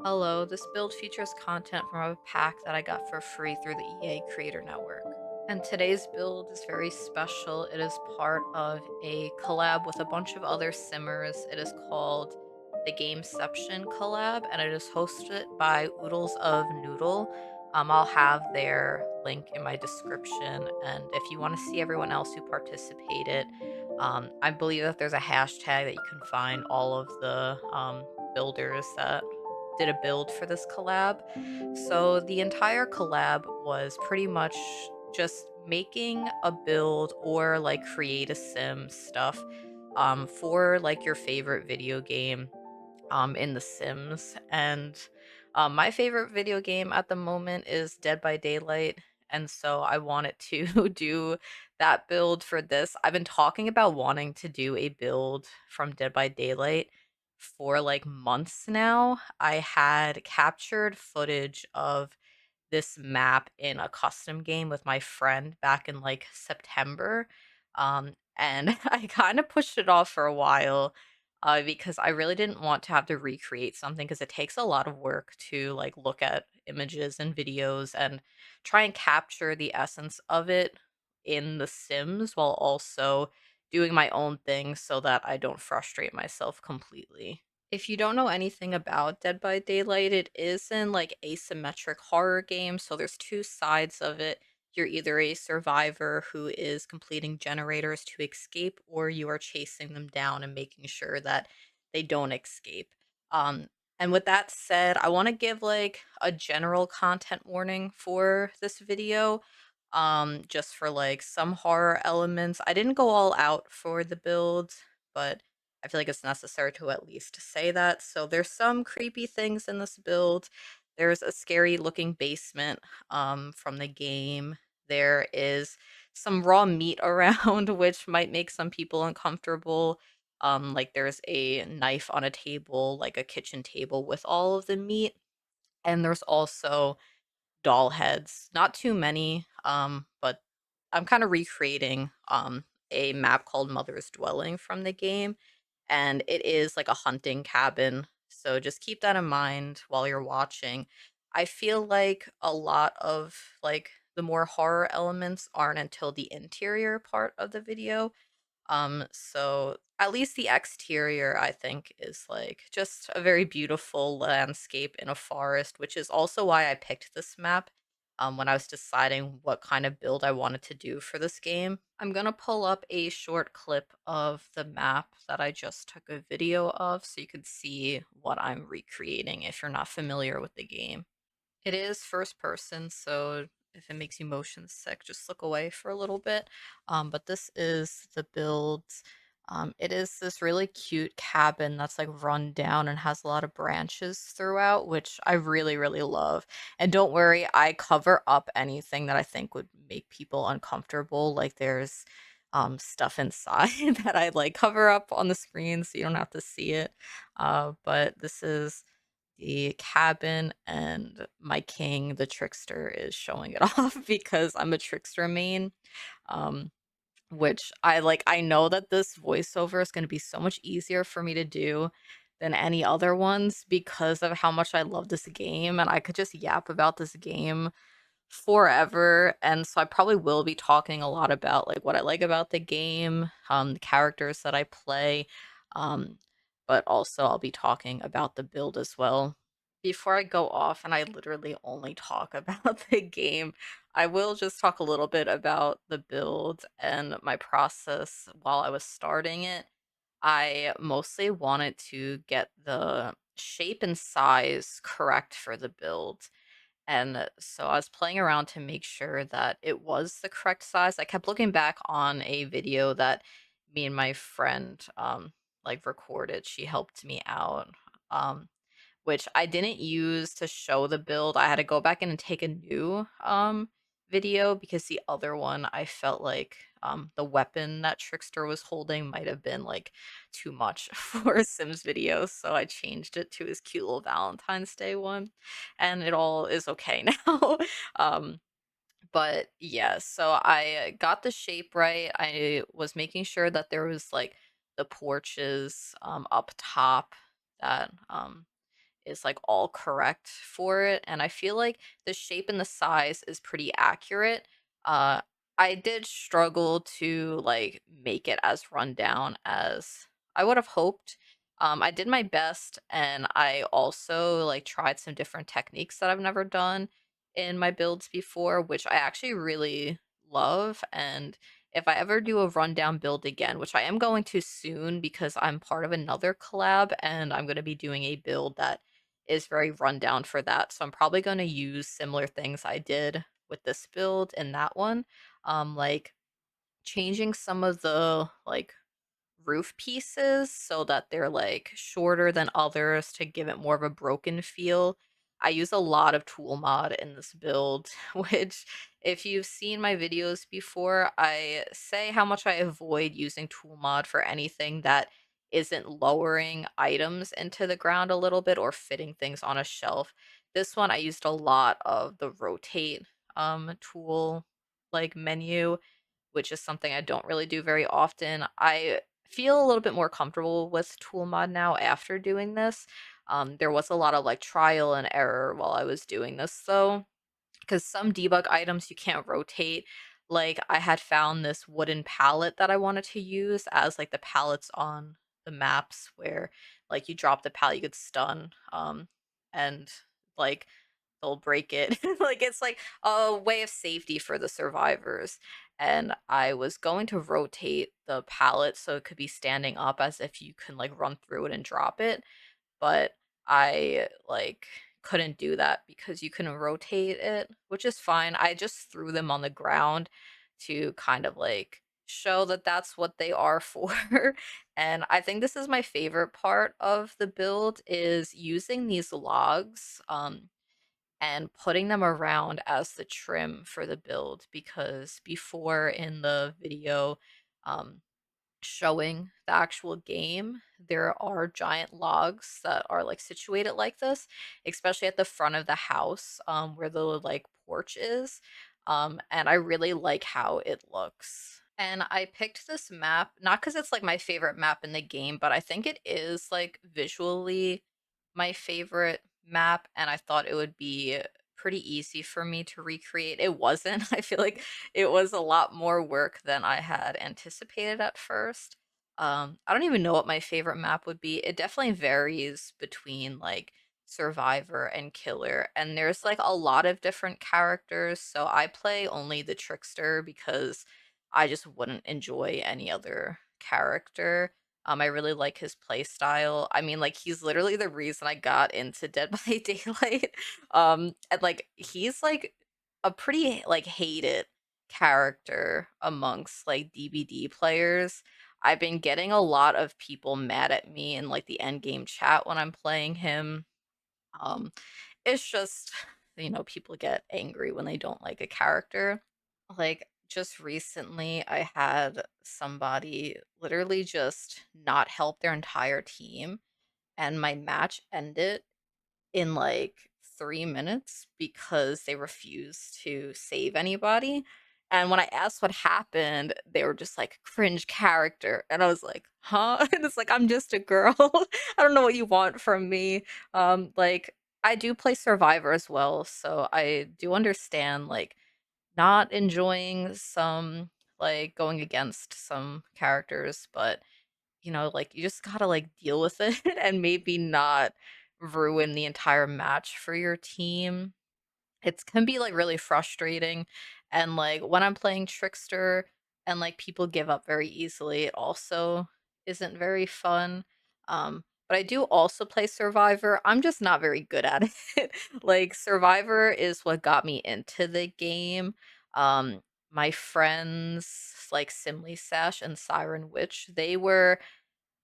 Hello, this build features content from a pack that I got for free through the EA Creator Network. And today's build is very special. It is part of a collab with a bunch of other simmers. It is called the Gameception collab, and it is hosted by Oodles of Noodle. I'll have their link in my description, and if you want to see everyone else who participated, I believe that there's a hashtag that you can find all of the builders that did a build for this collab. So the entire collab was pretty much just making a build or like create a sim stuff for like your favorite video game in The Sims. And my favorite video game at the moment is Dead by Daylight. And so I wanted to do that build for this. I've been talking about wanting to do a build from Dead by Daylight for like months now. I had captured footage of this map in a custom game with my friend back in like September. And I kind of pushed it off for a while because I really didn't want to have to recreate something because it takes a lot of work to like look at images and videos and try and capture the essence of it in The Sims while also doing my own thing so that I don't frustrate myself completely. If you don't know anything about Dead by Daylight, it is an like asymmetric horror game, so there's two sides of it. You're either a survivor who is completing generators to escape, or you are chasing them down and making sure that they don't escape. Um, and with that said, I want to give like a general content warning for this video. Just for like some horror elements. I didn't go all out for the build, but I feel like it's necessary to at least say that. So there's some creepy things in this build. There's a scary looking basement from the game. There is some raw meat around, which might make some people uncomfortable. Like there's a knife on a table, like a kitchen table with all of the meat. And there's also doll heads. Not too many, but I'm kind of recreating a map called Mother's Dwelling from the game, and it is like a hunting cabin. So just keep that in mind while you're watching. I feel like a lot of like the more horror elements aren't until the interior part of the video. So at least the exterior, I think, is like just a very beautiful landscape in a forest, which is also why I picked this map. When I was deciding what kind of build I wanted to do for this game, I'm gonna pull up a short clip of the map that I just took a video of so you could see what I'm recreating if you're not familiar with the game. It is first person, so if it makes you motion sick, just look away for a little bit. But this is the build. It is this really cute cabin that's like run down and has a lot of branches throughout, which I really, really love. And don't worry, I cover up anything that I think would make people uncomfortable. Like there's stuff inside that I like cover up on the screen so you don't have to see it. But this is the cabin, and my king, the trickster, is showing it off because I'm a trickster main. Um, which I like. I know that this voiceover is going to be so much easier for me to do than any other ones because of how much I love this game, and I could just yap about this game forever. And so I probably will be talking a lot about like what I like about the game, the characters that I play, um, but also I'll be talking about the build as well. Before I go off and I literally only talk about the game, I will just talk a little bit about the build and my process while I was starting it. I mostly wanted to get the shape and size correct for the build, and so I was playing around to make sure that it was the correct size. I kept looking back on a video that me and my friend like recorded. She helped me out. Which I didn't use to show the build. I had to go back in and take a new video because the other one I felt like the weapon that Trickster was holding might have been like too much for a Sims video, so I changed it to his cute little Valentine's Day one, and it all is okay now. um but yeah, so I got the shape right. I was making sure that there was like the porches up top that is like all correct for it, and I feel like the shape and the size is pretty accurate. Uh, I did struggle to like make it as rundown as I would have hoped. I did my best, and I also like tried some different techniques that I've never done in my builds before, which I actually really love. And if I ever do a rundown build again, which I am going to soon because I'm part of another collab and I'm going to be doing a build that is very rundown for that. So I'm probably going to use similar things I did with this build in that one. Like changing some of the like roof pieces so that they're like shorter than others to give it more of a broken feel. I use a lot of tool mod in this build, which if you've seen my videos before, I say how much I avoid using tool mod for anything that isn't lowering items into the ground a little bit or fitting things on a shelf. This one I used a lot of the rotate tool like menu, which is something I don't really do very often. I feel a little bit more comfortable with tool mod now after doing this. There was a lot of like trial and error while I was doing this though, because some debug items you can't rotate. Like I had found this wooden pallet that I wanted to use as like the pallets on the maps where like you drop the pallet, you could stun, and like they'll break it. Like it's like a way of safety for the survivors. And I was going to rotate the pallet so it could be standing up as if you can like run through it and drop it, but I like couldn't do that because you couldn't rotate it, which is fine. I just threw them on the ground to kind of like show that that's what they are for. And I think this is my favorite part of the build is using these logs and putting them around as the trim for the build, because before in the video um showing the actual game, there are giant logs that are like situated like this, especially at the front of the house, where the like porch is. And I really like how it looks. And I picked this map not because it's like my favorite map in the game, but I think it is like visually my favorite map, and I thought it would be pretty easy for me to recreate. It wasn't. I feel like it was a lot more work than I had anticipated at first. I don't even know what my favorite map would be. It definitely varies between like Survivor and Killer, and there's like a lot of different characters. So I play only the Trickster because I just wouldn't enjoy any other character. I really like his play style. I mean, like he's literally the reason I got into Dead by Daylight. And like he's like a pretty like hated character amongst like DBD players. I've been getting a lot of people mad at me in like the end game chat when I'm playing him. Um, it's just, people get angry when they don't like a character. Like just recently, I had somebody literally just not help their entire team, and my match ended in like 3 minutes because they refused to save anybody. And when I asked what happened, they were just like cringe character. And I was like, huh? And it's like, I'm just a girl. I don't know what you want from me. Like I do play Survivor as well, so I do understand like not enjoying some like going against some characters, but like you just gotta like deal with it and maybe not ruin the entire match for your team. It can be like really frustrating. And like when I'm playing Trickster and like people give up very easily, it also isn't very fun. But I do also play Survivor. I'm just not very good at it. Like Survivor is what got me into the game. My friends like Simly Sash and Siren Witch, they were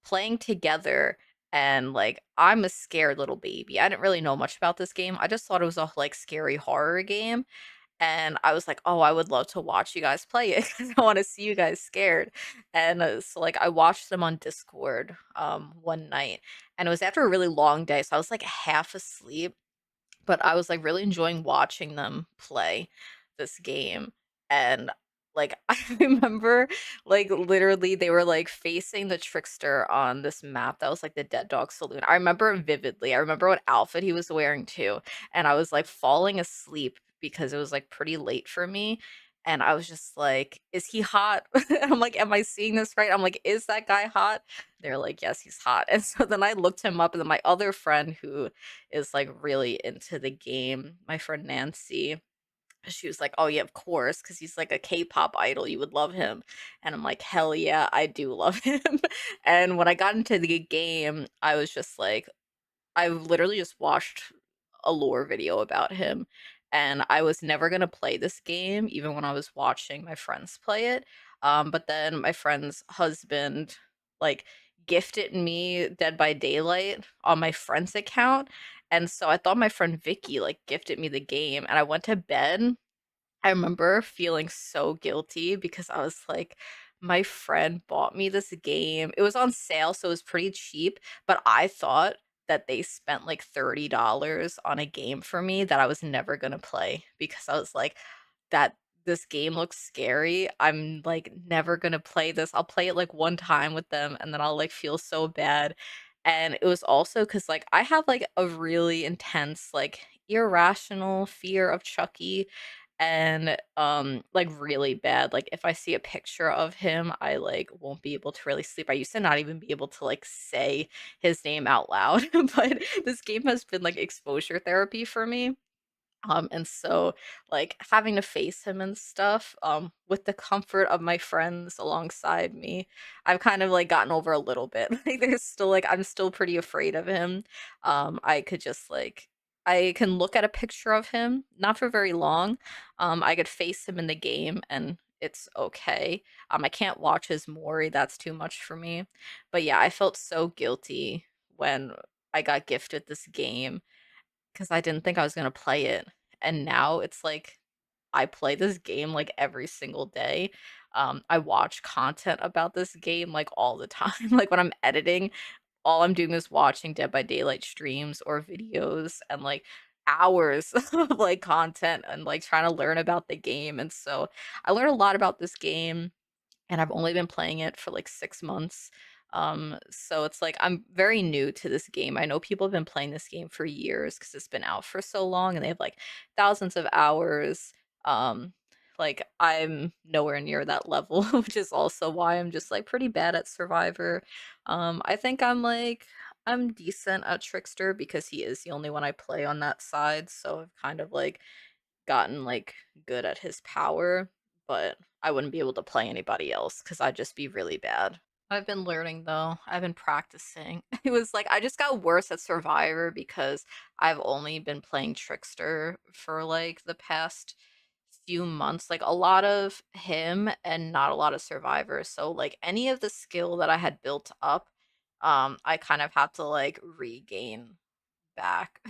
playing together, and like I'm a scared little baby. I didn't really know much about this game. I just thought it was a like scary horror game, and I was like, "Oh, I would love to watch you guys play it because I want to see you guys scared." And so like I watched them on Discord one night, and it was after a really long day, so I was like half asleep, but I was like really enjoying watching them play this game. And Like, I remember, like, literally, they were, like, facing the trickster on this map that was, like, the Dead Dog Saloon. I remember it vividly. I remember what outfit he was wearing too, and I was, like, falling asleep because it was, like, pretty late for me, and I was just like, "Is he hot?" I'm like, "Am I seeing this right?" I'm like, "Is that guy hot?" They're like, "Yes, he's hot." And so then I looked him up, and then my other friend who is, like, really into the game, my friend Nancy, she was like, "Oh, yeah, of course, because he's like a K-pop idol, you would love him." And I'm like, "Hell yeah, I do love him." And when I got into the game, I was just like, I literally just watched a lore video about him, and I was never gonna play this game even when I was watching my friends play it. But then my friend's husband, like, gifted me Dead by Daylight on my friend's account, and so I thought my friend Vicky, like, gifted me the game, and I went to bed. I remember feeling so guilty because I was like, my friend bought me this game. It was on sale, so it was pretty cheap, but I thought that they spent like $30 on a game for me that I was never gonna play because I was like, that this game looks scary. I'm like never gonna play this. I'll play it like one time with them and then I'll like feel so bad. And it was also because like I have like a really intense, like irrational fear of Chucky and like really bad, like if I see a picture of him I like won't be able to really sleep. I used to not even be able to like say his name out loud but this game has been like exposure therapy for me. And so, like, having to face him and stuff, with the comfort of my friends alongside me, I've kind of, like, gotten over a little bit. Like, there's still, like I'm still pretty afraid of him. I could just, like I can look at a picture of him, not for very long. I could face him in the game, and it's okay. I can't watch his Mori, that's too much for me. But yeah, I felt so guilty when I got gifted this game 'cause I didn't think I was gonna play it, and now it's like, I play this game, like, every single day. I watch content about this game, like, all the time, like, when I'm editing, all I'm doing is watching Dead by Daylight streams or videos and, like, hours of, like, content and, like, trying to learn about the game, and so I learned a lot about this game and I've only been playing it for like 6 months. So it's like I'm very new to this game. I know people have been playing this game for years because it's been out for so long and they have like thousands of hours. Um, like I'm nowhere near that level, which is also why I'm just like pretty bad at Survivor. I think I'm decent at Trickster because he is the only one I play on that side, so I've kind of like gotten, like, good at his power, but I wouldn't be able to play anybody else because 'cause I'd just be really bad. I've been learning, though. I've been practicing. It was like I just got worse at Survivor because I've only been playing Trickster for, like, the past few months, like, a lot of him and not a lot of Survivor, so, like, any of the skill that I had built up, I kind of have to, like, regain back.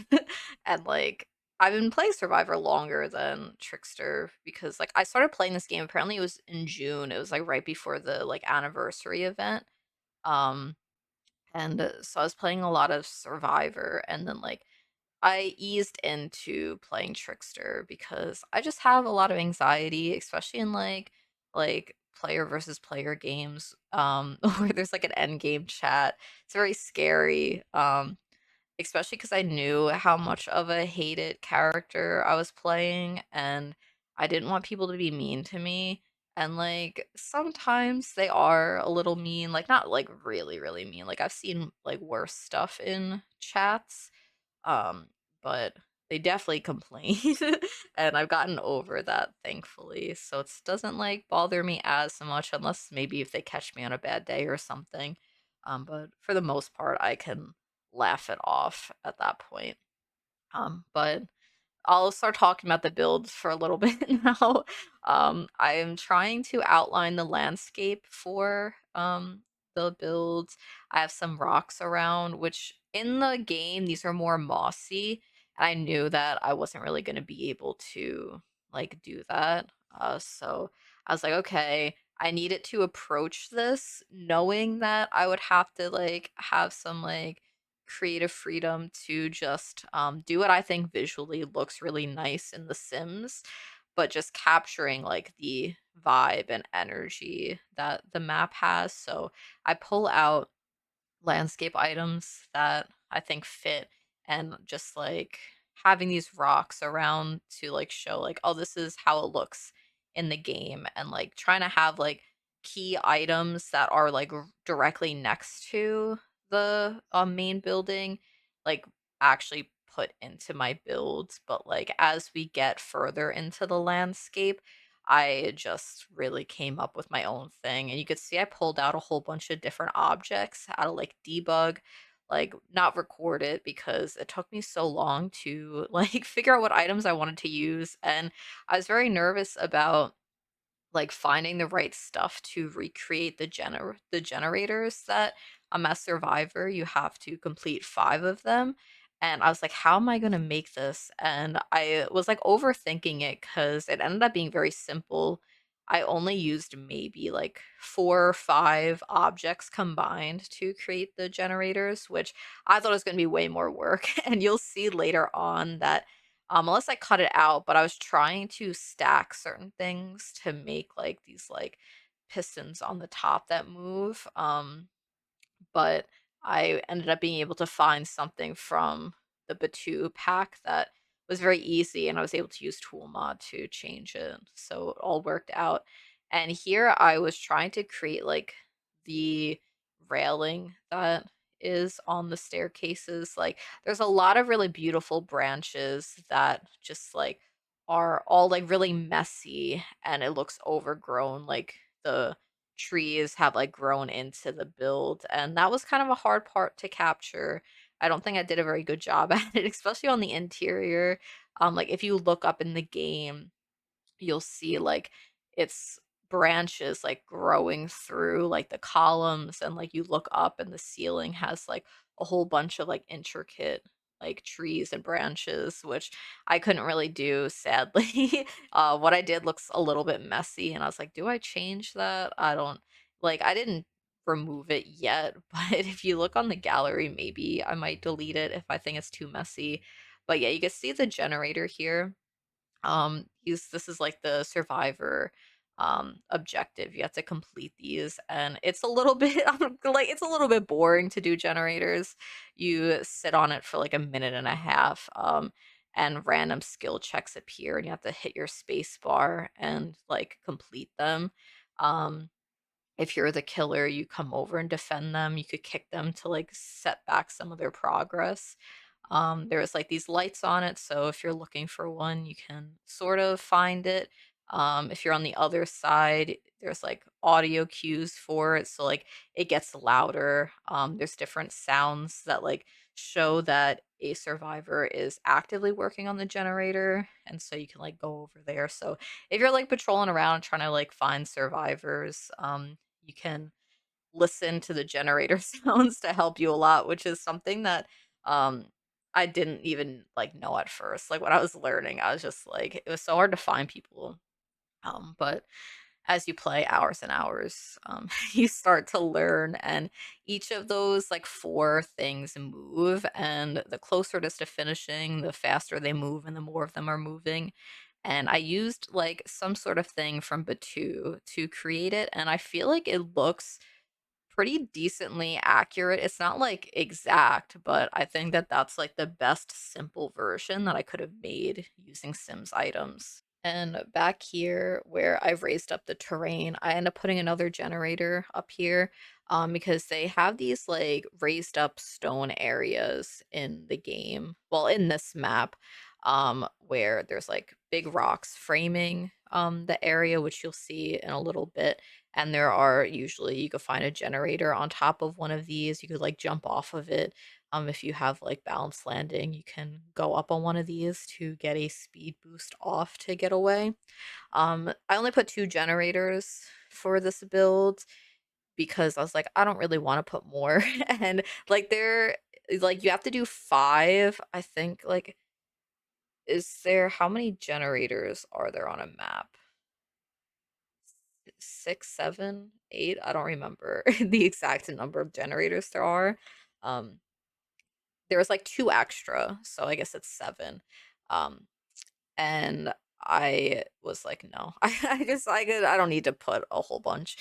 And like I've been playing Survivor longer than Trickster because like I started playing this game apparently it was in June. It was like right before the like anniversary event. Um and so I was playing a lot of Survivor and then like I eased into playing Trickster because I just have a lot of anxiety, especially in like player versus player games where there's like an end game chat. It's very scary. Especially because I knew how much of a hated character I was playing, and I didn't want people to be mean to me, and, like, sometimes they are a little mean, like, not, like, really, really mean, like, I've seen, like, worse stuff in chats, um, but they definitely complain, and I've gotten over that, thankfully, so it doesn't, like, bother me as much unless maybe if they catch me on a bad day or something, but for the most part, I can laugh it off at that point. But I'll start talking about the builds for a little bit now. I am trying to outline the landscape for the builds. I have some rocks around, which in the game these are more mossy, and I knew that I wasn't really going to be able to like do that. So I was like, okay, I needed to approach this knowing that I would have to like have some like creative freedom to just do what I think visually looks really nice in The Sims. but just capturing like the vibe and energy that the map has. So I pull out landscape items that I think fit, and just like having these rocks around to like show like, oh, this is how it looks in the game, and like trying to have like key items that are like directly next to the main building, like actually put into my builds. But like as we get further into the landscape, I just really came up with my own thing. And you could see I pulled out a whole bunch of different objects out of like debug, like not record it because it took me so long to like figure out what items I wanted to use. And I was very nervous about like finding the right stuff to recreate the generators that as survivor you have to complete 5 of them. And I was like, how am I going to make this? And I was like overthinking it because it ended up being very simple. I only used maybe like 4 or 5 objects combined to create the generators, which I thought was going to be way more work. And you'll see later on that unless I cut it out, but I was trying to stack certain things to make like these like pistons on the top that move. But I ended up being able to find something from the Batu pack that was very easy, and I was able to use tool mod to change it. So it all worked out. And here I was trying to create like the railing that is on the staircases. Like there's a lot of really beautiful branches that just like are all like really messy, and it looks overgrown. Like the trees have like grown into the build, and that was kind of a hard part to capture. I don't think I did a very good job at it, especially on the interior. Like if you look up in the game, you'll see like its branches like growing through like the columns, and like you look up and the ceiling has like a whole bunch of like intricate like trees and branches, which I couldn't really do, sadly. What I did looks a little bit messy, and I was like, do I change that? I didn't remove it yet, but if you look on the gallery, maybe I might delete it if I think it's too messy. But yeah, you can see the generator here. Use this is like the survivor objective. You have to complete these, and it's a little bit like it's a little bit boring to do generators. You sit on it for like a minute and a half, and random skill checks appear, and you have to hit your space bar and like complete them. um if you're the killer, you come over and defend them. You could kick them to like set back some of their progress. There's like these lights on it, so if you're looking for one, you can sort of find it. If you're on the other side, there's like audio cues for it, so like it gets louder. There's different sounds that like show that a survivor is actively working on the generator, and so you can like go over there. So if you're like patrolling around trying to like find survivors, you can listen to the generator sounds to help you a lot, which is something that um I didn't even like know at first. Like when I was learning, I was just like it was so hard to find people. But as you play hours and hours, you start to learn, and each of those like 4 things move, and the closer it is to finishing, the faster they move and the more of them are moving. And I used like some sort of thing from Batu to create it, and I feel like it looks pretty decently accurate. It's not like exact, but I think that that's like the best simple version that I could have made using Sims items. And back here where I've raised up the terrain, I end up putting another generator up here, because they have these like raised up stone areas in the game. Well, in this map, where there's like big rocks framing the area, which you'll see in a little bit. And there are usually you could find a generator on top of one of these. You could like jump off of it. If you have like balanced landing, you can go up on one of these to get a speed boost off to get away. I only put 2 generators for this build because I was like, I don't really want to put more. And like there like you have to do 5, I think. Like is there how many generators are there on a map? 6, 7, 8? I don't remember the exact number of generators there are. Um, there was like 2 extra, so I guess it's 7. Um, and I was like, no, I don't need to put a whole bunch.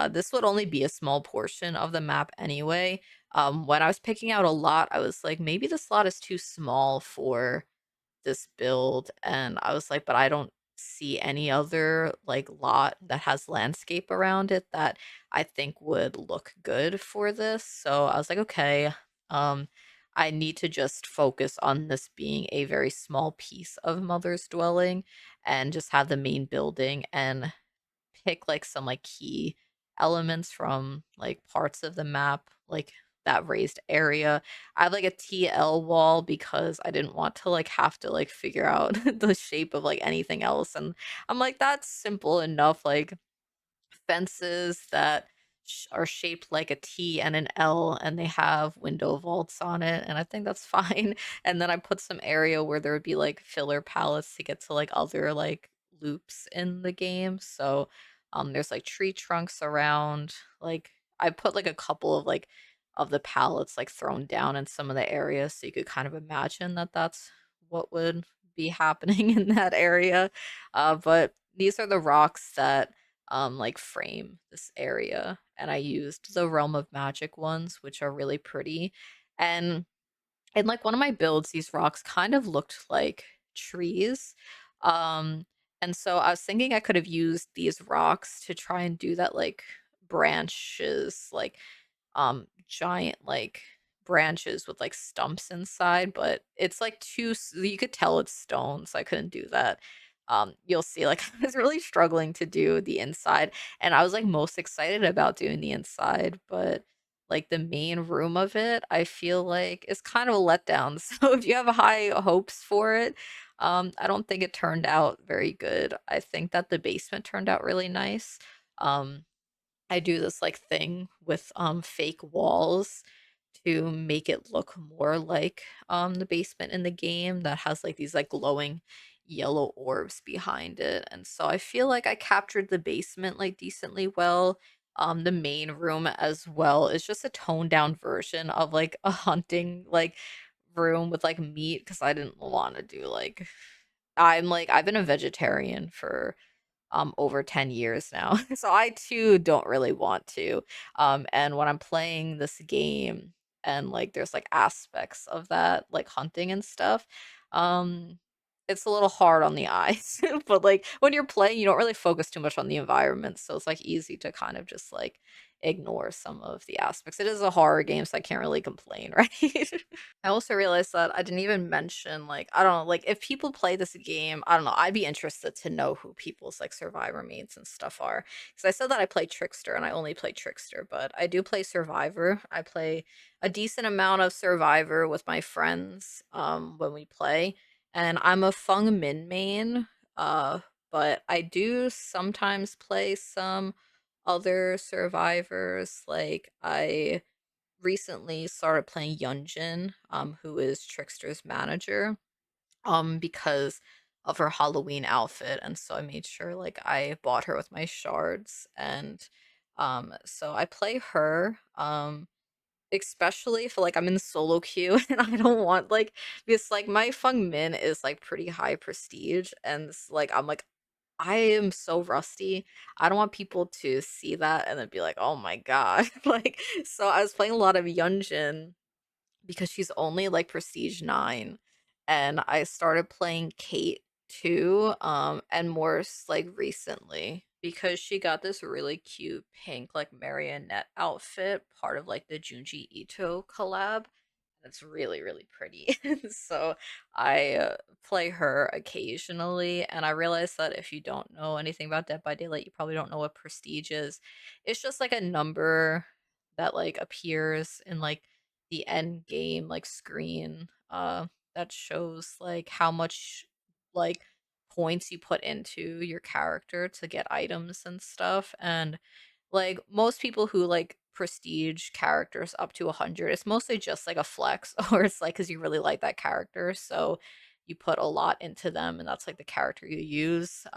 This would only be a small portion of the map anyway. When I was picking out a lot, I was like, maybe the slot is too small for this build, and I was like, but I don't see any other like lot that has landscape around it that I think would look good for this. So I was like, okay, um I need to just focus on this being a very small piece of Mother's Dwelling and just have the main building and pick like some like key elements from like parts of the map, like that raised area. I have like a TL wall because I didn't want to like have to like figure out the shape of like anything else. And I'm like, that's simple enough. Like fences that are shaped like a T and an L, and they have window vaults on it, and I think that's fine. And then I put some area where there would be like filler palettes to get to like other like loops in the game. So there's like tree trunks around. Like I put like a couple of like of the pallets like thrown down in some of the areas so you could kind of imagine that that's what would be happening in that area. But these are the rocks that like frame this area, and I used the Realm of Magic ones, which are really pretty. And in like one of my builds, these rocks kind of looked like trees. Um and so I was thinking I could have used these rocks to try and do that like branches, like giant like branches with like stumps inside, but it's like you could tell it's stone, so I couldn't do that. You'll see like I was really struggling to do the inside, and I was like most excited about doing the inside, but like the main room of it, I feel like is kind of a letdown. So if you have high hopes for it, I don't think it turned out very good. I think that the basement turned out really nice. Um I do this like thing with fake walls to make it look more like the basement in the game that has like these like glowing yellow orbs behind it. And so I feel like I captured the basement like decently well. The main room as well is just a toned down version of like a hunting like room with like meat because I didn't want to do like I've been a vegetarian for over 10 years now. So I too don't really want to. And when I'm playing this game and like there's like aspects of that like hunting and stuff, um it's a little hard on the eyes. But like when you're playing, you don't really focus too much on the environment, so it's like easy to kind of just like ignore some of the aspects. It is a horror game, so I can't really complain, right? I also realized that I didn't even mention, like, I don't know, like, if people play this game, I don't know, I'd be interested to know who people's, like, survivor mains and stuff are. Because I said that I play Trickster, and I only play Trickster, but I do play Survivor. I play a decent amount of Survivor with my friends, when we play, and I'm a Feng Min main, uh, but I do sometimes play some other survivors, like, I recently started playing Yunjin, who is Trickster's manager, because of her Halloween outfit, and so I made sure like I bought her with my shards, and so I play her, especially if like I'm in the solo queue and I don't want like because like my Feng Min is like pretty high prestige, and like I'm like I am so rusty. I don't want people to see that and then be like, "Oh my god." Like, so I was playing a lot of Yunjin because she's only like prestige 9, and I started playing Kate too, and more like recently because she got this really cute pink like marionette outfit, part of like the Junji Ito collab. It's really, really pretty. So I play her occasionally, and I realize that if you don't know anything about Dead by Daylight, you probably don't know what prestige is. It's just like a number that like appears in like the end game like screen that shows like how much like points you put into your character to get items and stuff. And like most people who like prestige characters up to 100, it's mostly just like a flex, or it's like because you really like that character, so you put a lot into them, and that's like the character you use.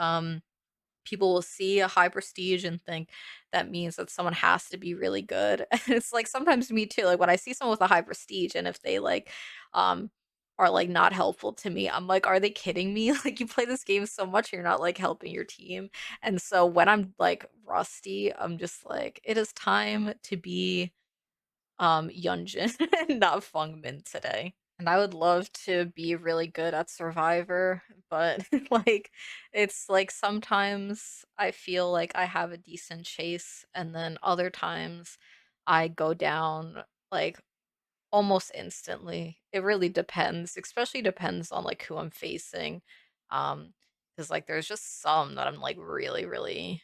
People will see a high prestige and think that means that someone has to be really good. And it's like sometimes me too. Like when I see someone with a high prestige, and if they like um are like not helpful to me. I'm like, are they kidding me? Like you play this game so much, you're not like helping your team. And so when I'm like rusty, I'm just like, it is time to be Yunjin and not Fungmin today. And I would love to be really good at Survivor, but like it's like sometimes I feel like I have a decent chase and then other times I go down like almost instantly. It really depends, especially depends on like who I'm facing. Because like there's just some that I'm like really, really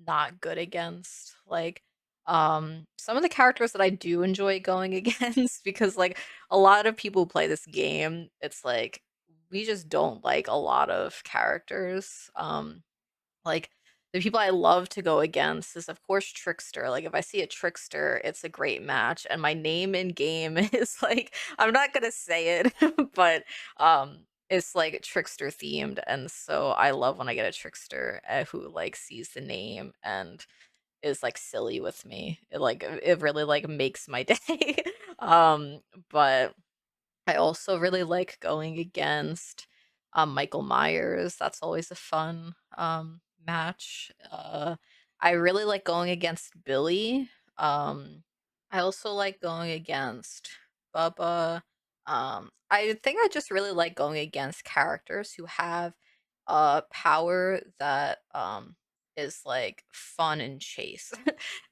not good against. Like some of the characters that I do enjoy going against because like a lot of people who play this game, it's like we just don't like a lot of characters. Like the people I love to go against is of course Trickster. Like if I see a Trickster, it's a great match. And my name in game is like I'm not gonna say it, but it's like Trickster themed. And so I love when I get a Trickster who like sees the name and is like silly with me. It really like makes my day. um but I also really like going against Michael Myers. That's always a fun match. I really like going against Billy. I also like going against Bubba. I think I just really like going against characters who have power that is like fun and chase.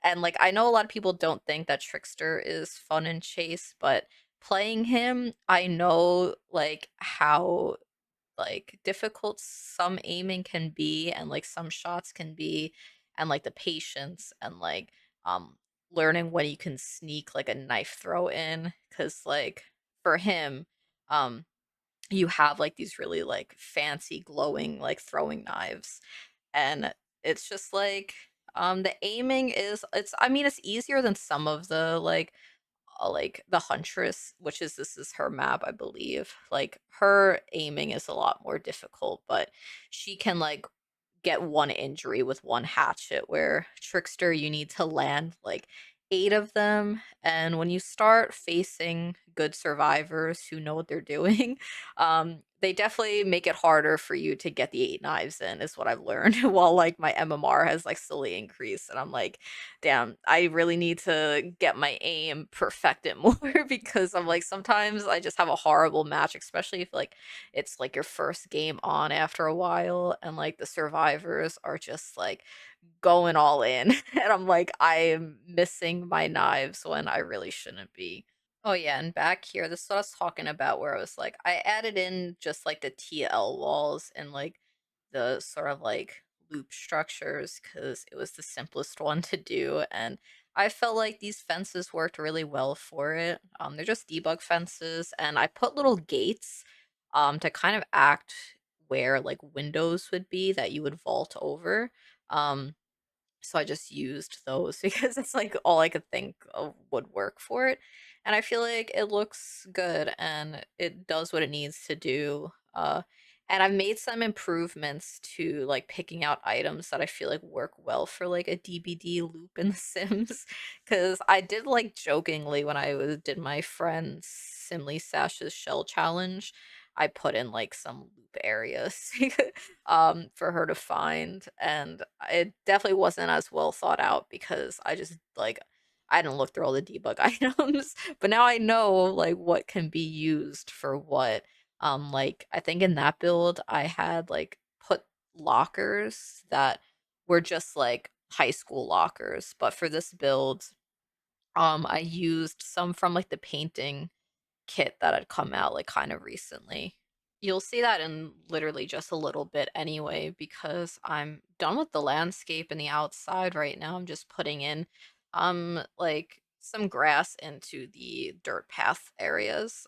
And like I know a lot of people don't think that Trickster is fun and chase, but playing him, I know like how like difficult some aiming can be and like some shots can be and like the patience and like um learning when you can sneak like a knife throw in cuz like for him um you have like these really like fancy glowing like throwing knives and it's just the aiming is it's I mean it's easier than some of the like the Huntress, which is this is her map, I believe. Like her aiming is a lot more difficult, but she can like get one injury with one hatchet where Trickster you need to land like 8 of them and when you start facing good survivors who know what they're doing they definitely make it harder for you to get the 8 knives in is what I've learned while like my MMR has like slowly increased and I'm like damn I really need to get my aim perfected more because I'm like sometimes I just have a horrible match especially if like it's like your first game on after a while and like the survivors are just like going all in and I'm like I'm missing my knives when I really shouldn't be. Oh yeah, and back here, this is what I was talking about where I was like I added in just like the TL walls and like the sort of like loop structures because it was the simplest one to do and I felt like these fences worked really well for it. They're just debug fences and I put little gates to kind of act where like windows would be that you would vault over. Um so I just used those because it's like all I could think of would work for it. And I feel like it looks good and it does what it needs to do. And I've made some improvements to like picking out items that I feel like work well for like a DBD loop in The Sims. Cause I did like jokingly when did my friend Simly Sash's shell challenge. I put in like some loop areas for her to find and it definitely wasn't as well thought out because I just like I didn't look through all the debug items but now I know like what can be used for what like I think in that build I had like put lockers that were just like high school lockers but for this build I used some from like the painting kit that had come out like kind of recently. You'll see that in literally just a little bit anyway, because I'm done with the landscape and the outside right now. I'm just putting in like some grass into the dirt path areas.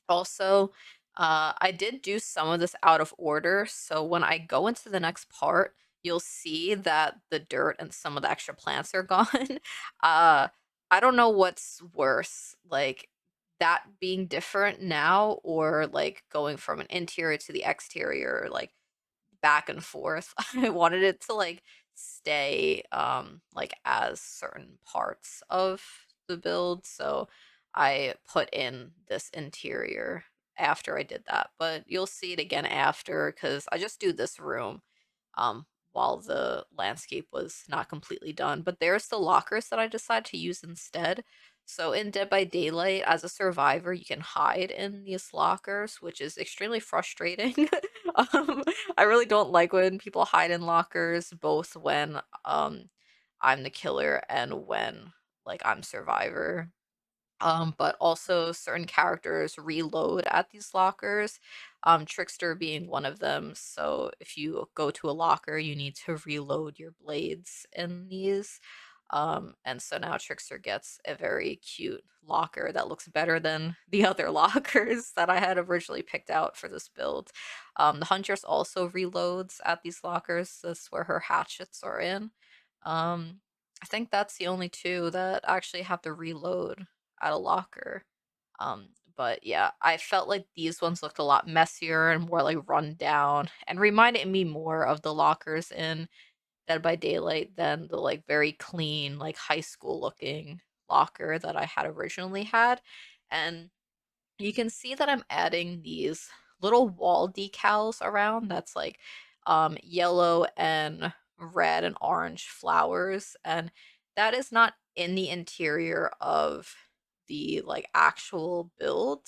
Also, I did do some of this out of order, so when I go into the next part, you'll see that the dirt and some of the extra plants are gone. uh, I don't know what's worse, like that being different now or like going from an interior to the exterior, like back and forth. I wanted it to like stay like as certain parts of the build, so I put in this interior after I did that, but you'll see it again after because I just do this room um, while the landscape was not completely done. But there's the lockers that I decided to use instead. So in Dead by Daylight, as a survivor, you can hide in these lockers, which is extremely frustrating. um, I really don't like when people hide in lockers, both when I'm the killer and when like I'm survivor. But also certain characters reload at these lockers, Trickster being one of them. So if you go to a locker, you need to reload your blades in these. And so now Trickster gets a very cute locker that looks better than the other lockers that I had originally picked out for this build. The Huntress also reloads at these lockers. That's where her hatchets are in. Um, I think that's the only two that actually have to reload at a locker. But yeah, I felt like these ones looked a lot messier and more like run down and reminded me more of the lockers in Dead by Daylight than the like very clean, like high school looking locker that I had originally had. And you can see that I'm adding these little wall decals around that's like yellow and red and orange flowers, and that is not in the interior of the like actual build,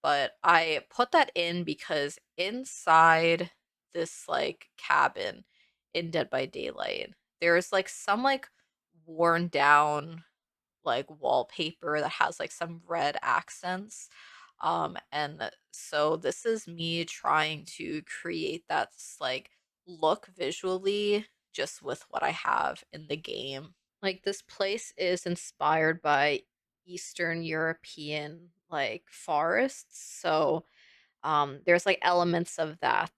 but I put that in because inside this like cabin in Dead by Daylight there's like some like worn down like wallpaper that has like some red accents. And so this is me trying to create that like look visually just with what I have in the game. Like this place is inspired by Eastern European like forests. So there's like elements of that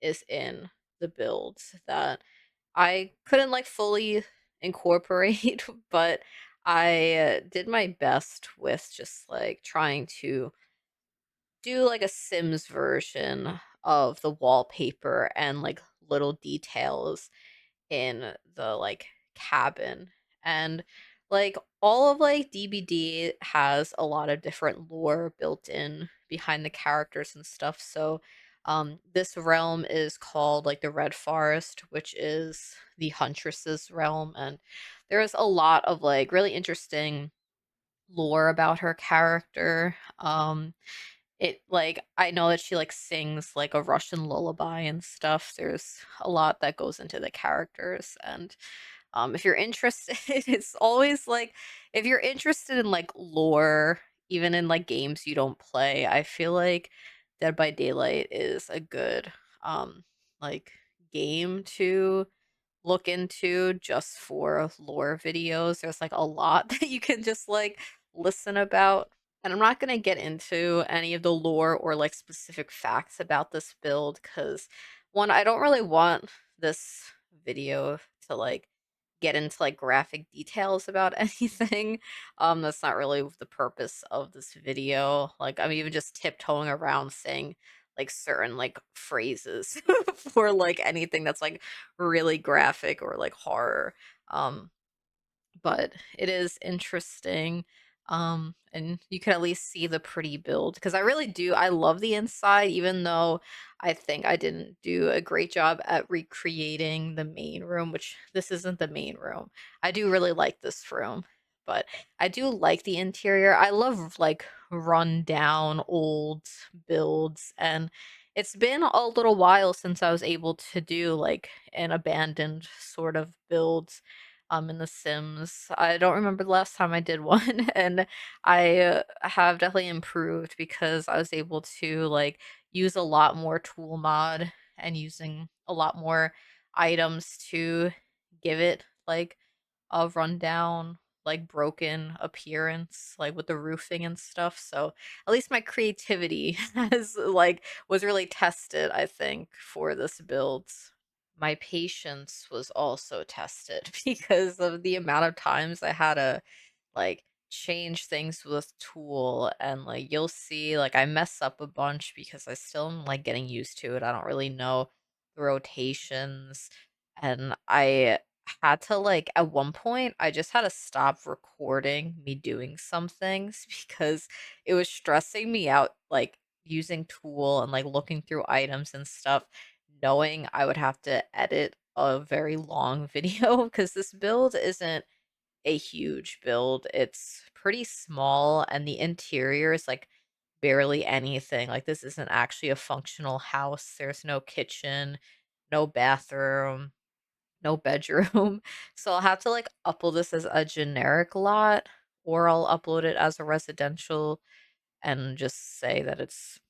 is in the build that I couldn't like fully incorporate, but I did my best with just like trying to do like a Sims version of the wallpaper and like little details in the like cabin. And like all of like DBD has a lot of different lore built in behind the characters and stuff. So this realm is called like the Red Forest, which is the Huntress's realm, and there's a lot of like really interesting lore about her character. It like I know that she like sings like a Russian lullaby and stuff. There's a lot that goes into the characters, and if you're interested, it's always like if you're interested in like lore, even in like games you don't play, I feel like Dead by Daylight is a good like game to look into just for lore videos. There's like a lot that you can just like listen about. And I'm not going to get into any of the lore or like specific facts about this build because one, I don't really want this video to like get into like graphic details about anything. That's not really the purpose of this video. Like I'm even just tiptoeing around saying like certain like phrases for like anything that's like really graphic or like horror. Um but it is interesting. And you can at least see the pretty build because I really do. I love the inside, even though I think I didn't do a great job at recreating the main room, which this isn't the main room. I do really like this room, but I do like the interior. I love like run down old builds, and it's been a little while since I was able to do like an abandoned sort of build in The Sims. I don't remember the last time I did one, and I have definitely improved because I was able to like use a lot more tool mod and using a lot more items to give it like a rundown, like broken appearance, like with the roofing and stuff. So at least my creativity has like was really tested, I think, for this build. My patience was also tested because of the amount of times I had to like change things with tool, and like you'll see like I mess up a bunch because I still am like getting used to it. I don't really know the rotations, and I had to like at one point I just had to stop recording me doing some things because it was stressing me out like using Tool and like looking through items and stuff, knowing I would have to edit a very long video because this build isn't a huge build. It's pretty small and the interior is like barely anything. Like this isn't actually a functional house. There's no kitchen, no bathroom, no bedroom. So I'll have to like upload this as a generic lot or I'll upload it as a residential and just say that it's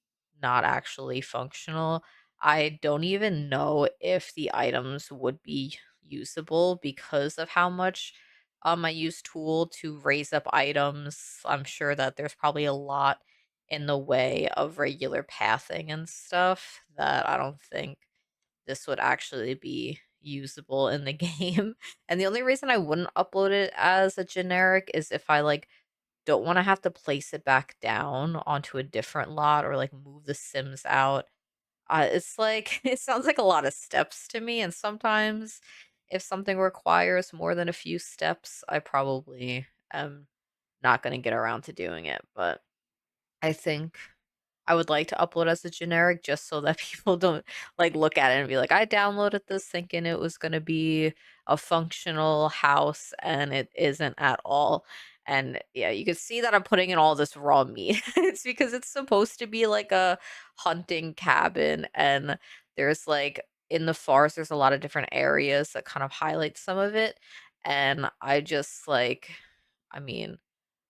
not actually functional. I don't even know if the items would be usable because of how much I use Tool to raise up items. I'm sure that there's probably a lot in the way of regular pathing and stuff that I don't think this would actually be usable in the game. And the only reason I wouldn't upload it as a generic is if I like don't wanna have to place it back down onto a different lot or, like, move the Sims out. It's like it sounds like a lot of steps to me, and sometimes if something requires more than a few steps, I probably am not gonna get around to doing it, but I think I would like to upload as a generic just so that people don't like look at it and be like, I downloaded this thinking it was going to be a functional house and it isn't at all. And yeah, you can see that I'm putting in all this raw meat. It's because it's supposed to be like a hunting cabin. And there's like in the forest, there's a lot of different areas that kind of highlight some of it. And I just like, I mean,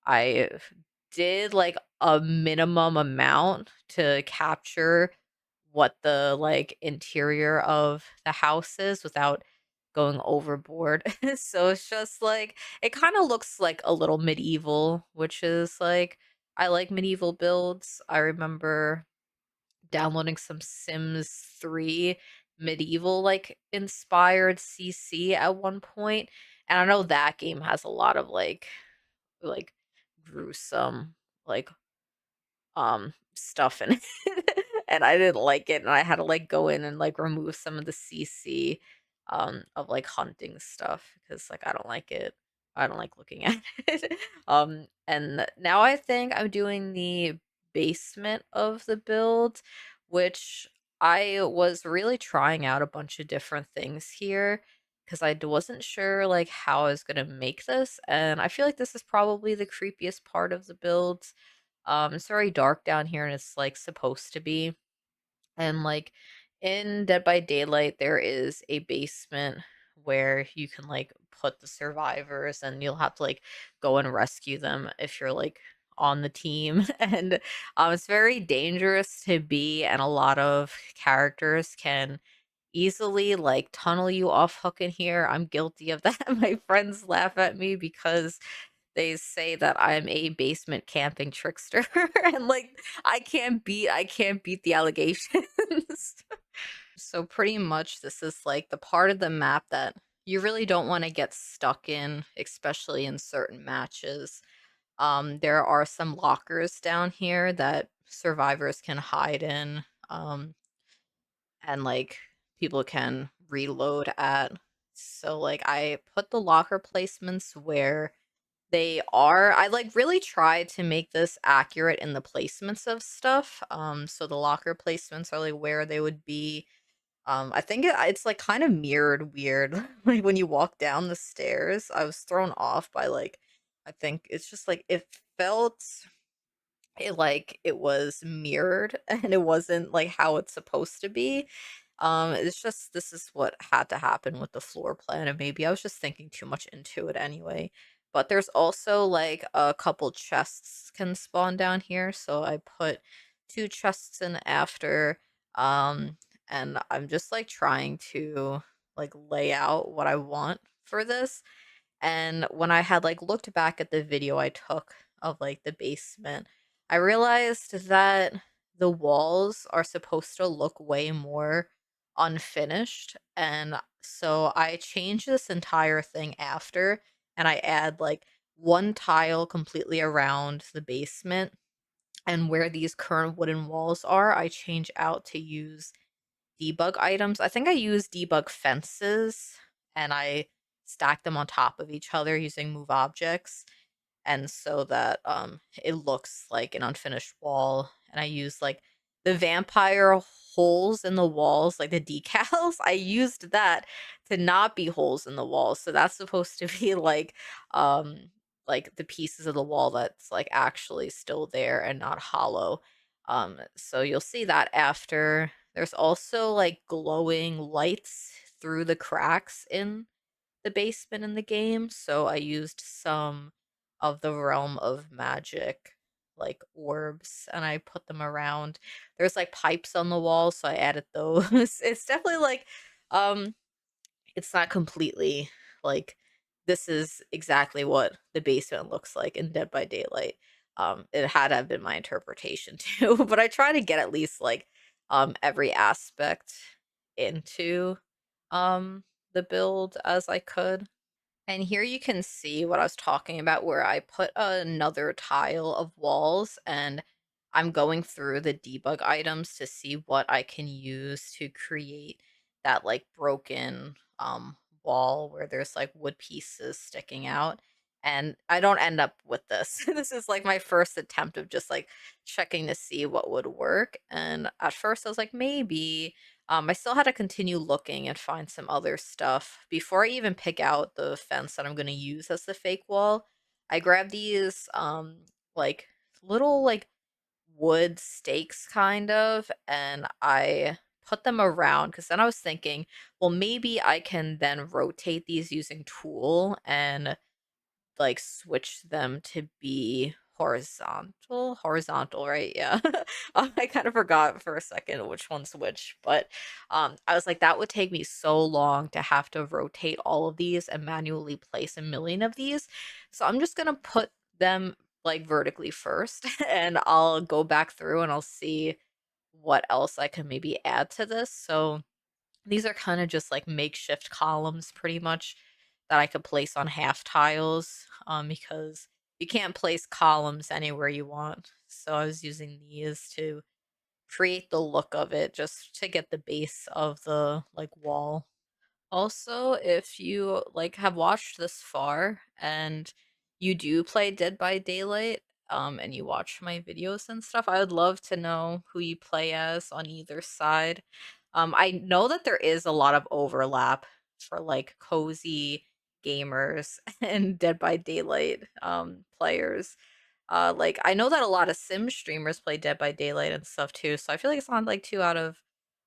I did like a minimum amount to capture what the like interior of the house is without going overboard. So it's just like it kind of looks like a little medieval, which is like I like medieval builds. I remember downloading some Sims 3 medieval like inspired CC at one point, and I know that game has a lot of like gruesome like stuff in it. And I didn't like it and I had to like go in and like remove some of the CC of like hunting stuff because like I don't like it. I don't like looking at it. And now I think I'm doing the basement of the build, which I was really trying out a bunch of different things here because wasn't sure like how I was gonna make this, and I feel like this is probably the creepiest part of the build. It's very dark down here and it's like supposed to be. And like in Dead by Daylight, there is a basement where you can like put the survivors and you'll have to like go and rescue them if you're like on the team. And it's very dangerous to be, and a lot of characters can easily like tunnel you off hook in here. I'm guilty of that. My friends laugh at me because they say that I'm a basement camping trickster and like I can't beat the allegations. So pretty much this is like the part of the map that you really don't want to get stuck in, especially in certain matches. There are some lockers down here that survivors can hide in. And like people can reload at. So like I put the locker placements where they are. I like really tried to make this accurate in the placements of stuff. So the locker placements are like where they would be. I think it's like kind of mirrored weird. Like when you walk down the stairs, I was thrown off by like I think it's just like it felt like it was mirrored and it wasn't like how it's supposed to be. It's just this is what had to happen with the floor plan, and maybe I was just thinking too much into it anyway. But there's also like a couple chests can spawn down here, so I put two chests in after. Um, and I'm just like trying to like lay out what I want for this. And when I had like looked back at the video I took of like the basement, I realized that the walls are supposed to look way more unfinished. And so I changed this entire thing after and I add like one tile completely around the basement. And where these current wooden walls are, I change out to use debug items. I think I use debug fences and I stack them on top of each other using move objects. And so that it looks like an unfinished wall. And I use like the vampire holes in the walls, like the decals, I used that to not be holes in the walls. So that's supposed to be um like the pieces of the wall that's like actually still there and not hollow. So you'll see that after. There's also like glowing lights through the cracks in the basement in the game, so I used some of the Realm of Magic like orbs and I put them around. There's like pipes on the wall, so I added those. It's definitely like um it's not completely like this is exactly what the basement looks like in Dead by Daylight. It had to have been my interpretation too, but I try to get at least like every aspect into the build as I could. And here you can see what I was talking about where I put another tile of walls and I'm going through the debug items to see what I can use to create that like broken wall where there's like wood pieces sticking out. And I don't end up with this. This is like my first attempt of just like checking to see what would work. And at first I was like, maybe I still had to continue looking and find some other stuff. Before I even pick out the fence that I'm gonna use as the fake wall, I grabbed these like little like wood stakes kind of, and I put them around because then I was thinking, well, maybe I can then rotate these using tool and like switch them to be horizontal, right? Yeah. I kind of forgot for a second which one's which, but I was like that would take me so long to have to rotate all of these and manually place a million of these. So I'm just going to put them like vertically first and I'll go back through and I'll see what else I can maybe add to this. So these are kind of just like makeshift columns pretty much that I could place on half tiles because you can't place columns anywhere you want. So I was using these to create the look of it just to get the base of the like wall. Also, if you like have watched this far and you do play Dead by Daylight, and you watch my videos and stuff, I would love to know who you play as on either side. I know that there is a lot of overlap for like cozy gamers and Dead by Daylight players. Like I know that a lot of sim streamers play Dead by Daylight and stuff too, so I feel like it's not like too out of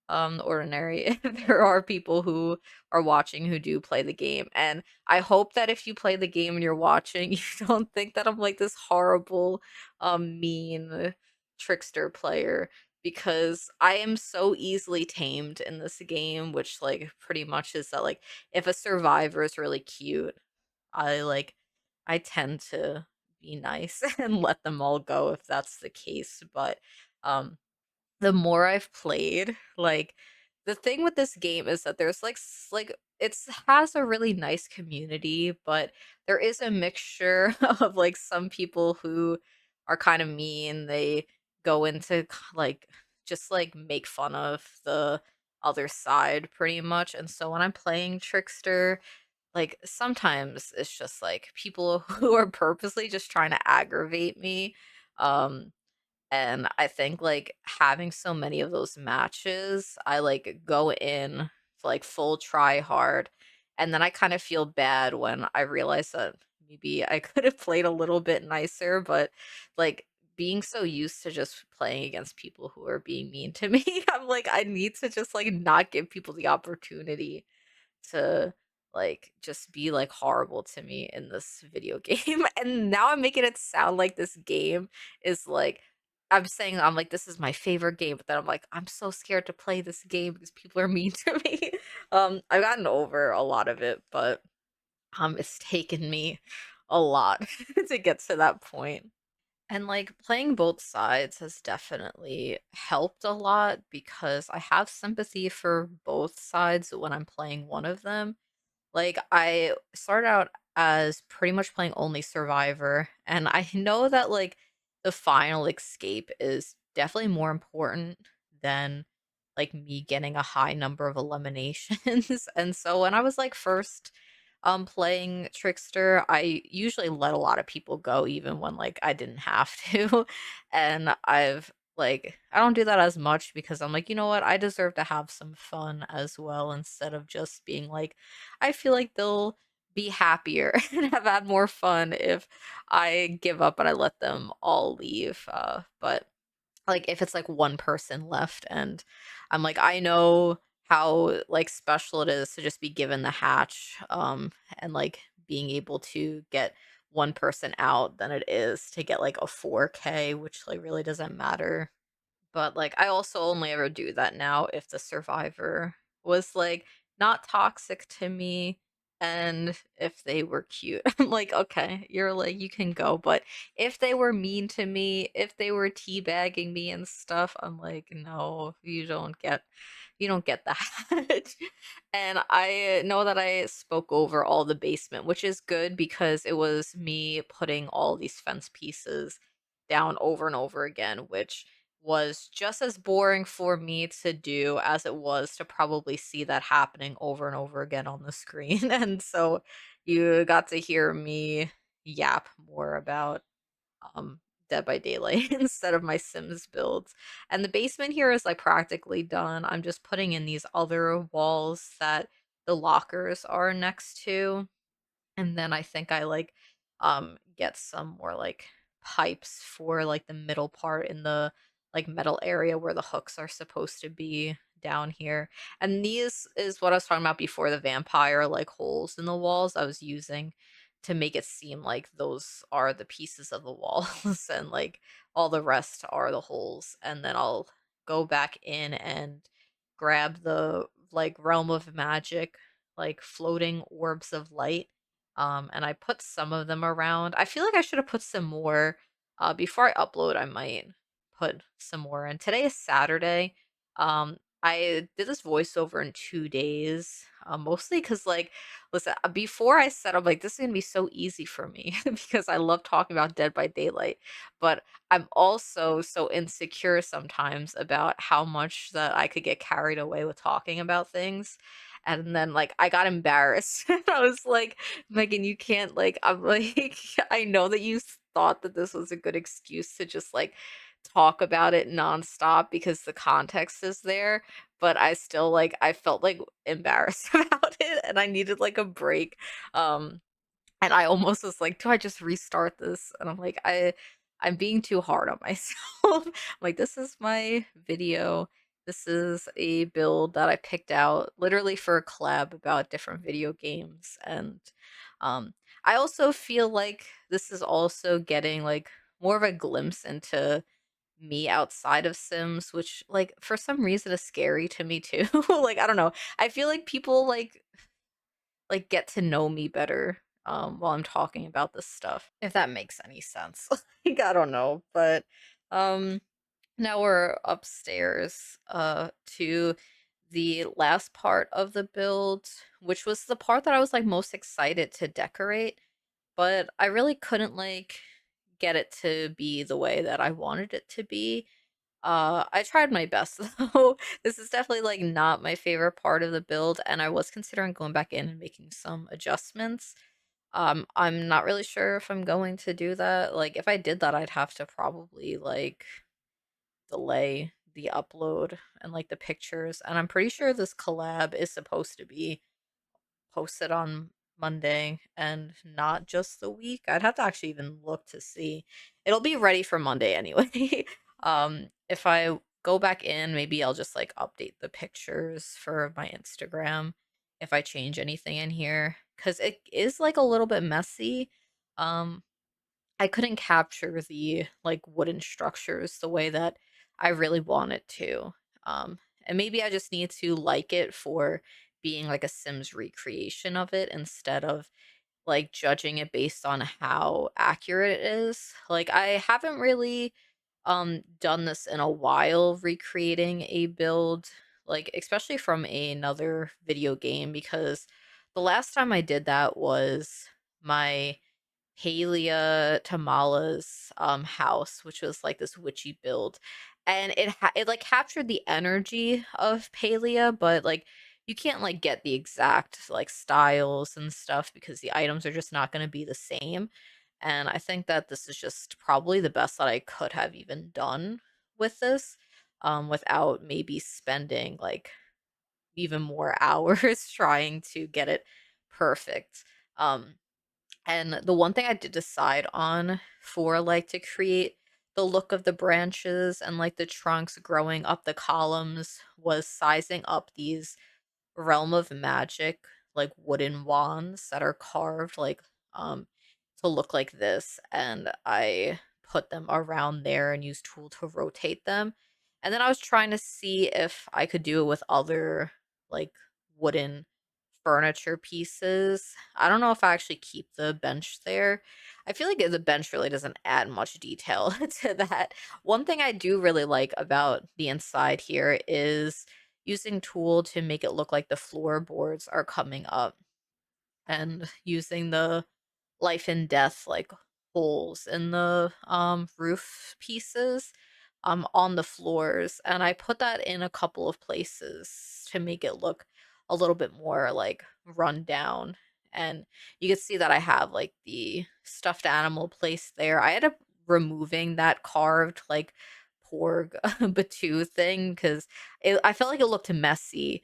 ordinary. There are people who are watching who do play the game, and I hope that if you play the game and you're watching, you don't think that I'm like this horrible, mean trickster player because I am so easily tamed in this game, which like pretty much is that like if a survivor is really cute, I like I tend to be nice and let them all go if that's the case, but um the more I've played, like the thing with this game is that there's like it's has a really nice community, but there is a mixture of like some people who are kind of mean. They go into like just like make fun of the other side pretty much. And so when I'm playing Trickster, like sometimes it's just like people who are purposely just trying to aggravate me. Um and I think, like, having so many of those matches, I, like, go in like full try hard, and then I kind of feel bad when I realize that maybe I could have played a little bit nicer, but, like, being so used to just playing against people who are being mean to me, I'm like, I need to just, like, not give people the opportunity to like just be like horrible to me in this video game. And now I'm making it sound like this game is like I'm saying I'm like this is my favorite game, but then I'm like I'm so scared to play this game because people are mean to me. I've gotten over a lot of it, but it's taken me a lot to get to that point. And like playing both sides has definitely helped a lot because I have sympathy for both sides when I'm playing one of them. Like, I started out as pretty much playing only Survivor, and I know that, like, the final escape is definitely more important than, like, me getting a high number of eliminations, and so when I was, like, first, playing Trickster, I usually let a lot of people go even when, like, I didn't have to, and I've like, I don't do that as much because I'm like, you know what? I deserve to have some fun as well instead of just being like, I feel like they'll be happier and have had more fun if I give up and I let them all leave. But like if it's like one person left and I'm like, I know how like special it is to just be given the hatch, and like being able to get one person out than it is to get like a 4K, which like really doesn't matter. But, like, I also only ever do that now if the survivor was, like, not toxic to me and if they were cute. I'm like, "Okay, you're like, you can go." But if they were mean to me, if they were teabagging me and stuff, I'm like, "No, you don't get that." And I know that I spoke over all the basement, which is good because it was me putting all these fence pieces down over and over again, which was just as boring for me to do as it was to probably see that happening over and over again on the screen. And so you got to hear me yap more about Dead by Daylight instead of my Sims builds. And the basement here is like practically done. I'm just putting in these other walls that the lockers are next to. And then I think I like get some more like pipes for like the middle part in the like metal area where the hooks are supposed to be down here. And these is what I was talking about before, the vampire like holes in the walls I was using to make it seem like those are the pieces of the walls and like all the rest are the holes. And then I'll go back in and grab the like realm of magic like floating orbs of light, and I put some of them around. I feel like I should have put some more. Before I upload, I might put some more in. Today is Saturday. I did this voiceover in 2 days, mostly because, like, listen, before I said, I'm like, this is gonna be so easy for me because I love talking about Dead by Daylight, but I'm also so insecure sometimes about how much that I could get carried away with talking about things. And then, like, I got embarrassed. I was like, Megan, you can't like I'm like I know that you thought that this was a good excuse to just like talk about it nonstop because the context is there, but I still like I felt like embarrassed about it and I needed like a break. Um and I almost was like, "Do I just restart this?" And I'm like, I'm being too hard on myself. I'm like, this is my video. This is a build that I picked out literally for a collab about different video games. And um, I also feel like this is also getting like more of a glimpse into me outside of Sims, which like for some reason is scary to me too. Like, I don't know. I feel like people like get to know me better while I'm talking about this stuff, if that makes any sense. Like, I don't know, but um now we're upstairs to the last part of the build, which was the part that I was like most excited to decorate, but I really couldn't like get it to be the way that I wanted it to be. I tried my best though. This is definitely like not my favorite part of the build, and I was considering going back in and making some adjustments. I'm not really sure if I'm going to do that. Like, if I did that, I'd have to probably like delay the upload and like the pictures. And I'm pretty sure this collab is supposed to be posted on Monday and not just the week. I'd have to actually even look to see. It'll be ready for Monday anyway. If I go back in, maybe I'll just like update the pictures for my Instagram if I change anything in here cuz it is like a little bit messy. Um I couldn't capture the like wooden structures the way that I really wanted to. And maybe I just need to like it for being like a Sims recreation of it instead of like judging it based on how accurate it is. Like I haven't really done this in a while recreating a build like especially from another video game because the last time I did that was my Halia Tamala's house, which was like this witchy build. And it like captured the energy of Palia, but like you can't like get the exact like styles and stuff because the items are just not going to be the same. And I think that this is just probably the best that I could have even done with this, without maybe spending like even more hours trying to get it perfect. Um, and the one thing I did decide on for like to create the look of the branches and like the trunks growing up the columns was sizing up these Realm of Magic like wooden wands that are carved like um to look like this, and I put them around there and used tool to rotate them. And then I was trying to see if I could do it with other like wooden furniture pieces. I don't know if I actually keep the bench there. I feel like the bench really doesn't add much detail to that. One thing I do really like about the inside here is using tool to make it look like the floorboards are coming up, and using the life and death like holes in the roof pieces on the floors, and I put that in a couple of places to make it look a little bit more like run down. And you can see that I have like the stuffed animal placed there. I ended up removing that carved like porg batu thing because I felt like it looked messy,